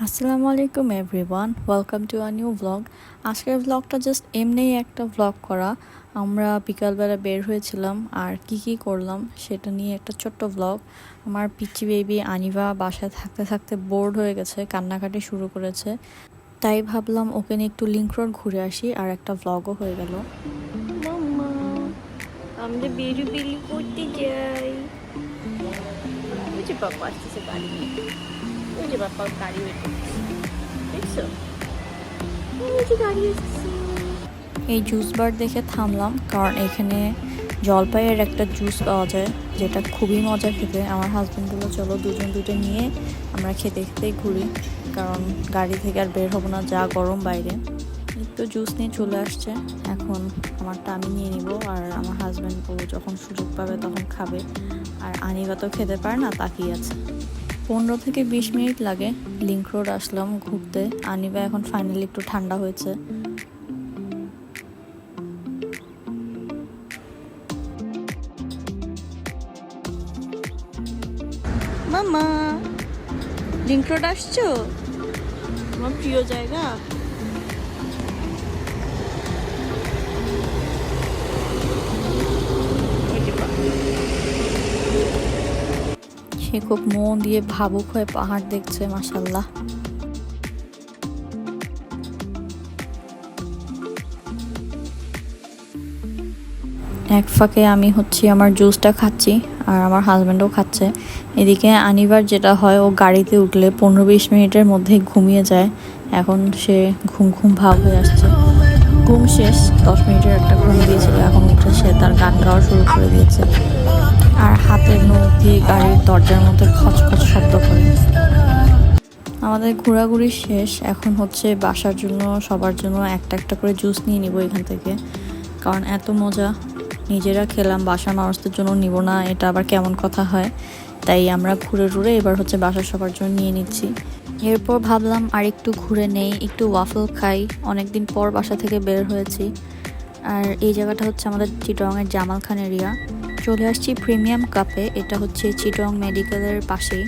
আসসালামু আলাইকুম everyone, welcome to a new blog. আজকের ব্লগটা জাস্ট এমনিই একটা ব্লগ করা। আমরা বিকালবেলা বের হয়েছিলাম আর কি করলাম সেটা নিয়ে একটা ছোট্ট ব্লগ। আমার পিচ্চি বেবি আনিভা বাসায় থাকতে থাকতে বোর্ড হয়ে গেছে, কান্নাকাটি শুরু করেছে। তাই ভাবলাম ওকে নিয়ে একটু লিংক রোড ঘুরে আসি, আর একটা ব্লগও হয়ে গেল। মাম্মা, আমরা বেরুবেলি করতে যাই। ওই যে বাবা আসতেছে গাড়ি নিয়ে, ওই যে বাবা গাড়ি বের দেখছো, ওই যে গাড়ি আসছে। এই জুস বার দেখে থামলাম, কারণ এখানে জলপাইয়ের একটা জুস পাওয়া যায় যেটা খুবই মজা খেতে। আমার হাজব্যান্ড বললো চলো দুজন দুটো নিয়ে আমরা খেতে খেতেই ঘুরি, কারণ গাড়ি থেকে আর বের হবো না, যা গরম বাইরে। একটু জুস নিয়ে চলে আসছে, এখন আমারটা আমি নিয়ে নিব, আর আমার হাজব্যান্ড ও যখন সুযোগ পাবে তখন খাবে। আর আনিবা তো খেতে পারে না, তাকিয়ে আছে। 15 থেকে 20 মিনিট লাগে লিংক রোড আসলাম ঘুরতে। আনিবা এখন ফাইনালি একটু ঠান্ডা হয়েছে। মামা, লিংক রোড আসছো? আমার প্রিয় জায়গা। সে খুব মন দিয়ে ভাবুক হয়ে পাহাড় দেখছে, মাশাল্লাহ। এক ফাঁকে আমি আমার জুসটা খাচ্ছি, আর আমার হাজব্যান্ডও খাচ্ছে। এদিকে আনিবার যেটা হয়, ও গাড়িতে উঠলে 15-20 মিনিটের মধ্যেই ঘুমিয়ে যায়। এখন সে ঘুম ঘুম ভাব হয়ে আসছে। ঘুম শেষ, 10 মিনিটের একটা ঘুম দিয়েছিল, এখন উঠে সে তার গান গাওয়া শুরু করে দিয়েছে, আর হাতের নখ দিয়ে গাড়ির দরজার মধ্যে খচখচ শব্দ করে। আমাদের ঘোরাঘুরি শেষ, এখন বাসার জন্য সবার জন্য একটা একটা করে জুস নিয়ে নিব এখান থেকে, কারণ এত মজা। নিজেরা খেলাম, বাসার মানুষদের জন্য নিব না, এটা আবার কেমন কথা হয়। তাই আমরা ঘুরে ঘুরে এবার বাসার সবার জন্য নিয়ে নিচ্ছি। এরপর ভাবলাম আর একটু ঘুরে নেই, একটু ওয়াফল খাই, অনেকদিন পর বাসা থেকে বের হয়েছি। আর এই জায়গাটা আমাদের চিটংয়ের জামাল খান এরিয়া। চলে আসছি প্রিমিয়াম কাপে, এটা চিটং মেডিকেলের পাশেই।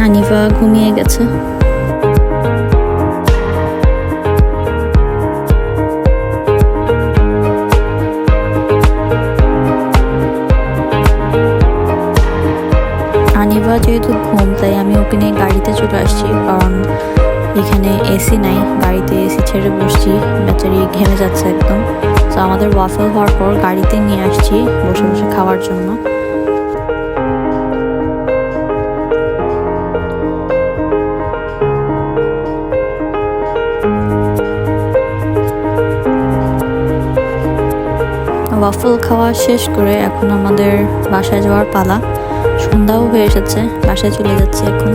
আনিভা ঘুমিয়ে গেছে। আনিভা যেহেতু ঘুম, তাই আমি ওকে নিয়ে গাড়িতে চলে আসছি, কারণ এখানে এসি নাই। গাড়িতে এসি ছেড়ে বসছি, বেচারি ঘেমে যাচ্ছে একদম। তো আমাদের ওয়াফেল হওয়ার পর গাড়িতে নিয়ে আসছি বসে বসে খাওয়ার জন্য। ওয়াফল খাওয়া শেষ করে এখন আমাদের বাসায় যাওয়ার পালা। সন্ধ্যাও হয়ে এসেছে, বাসায় চলে যাচ্ছে এখন।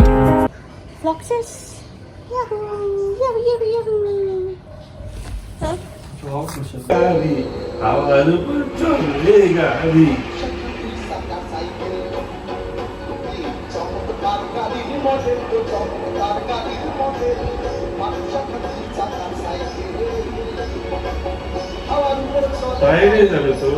বাইরে যাবে তো।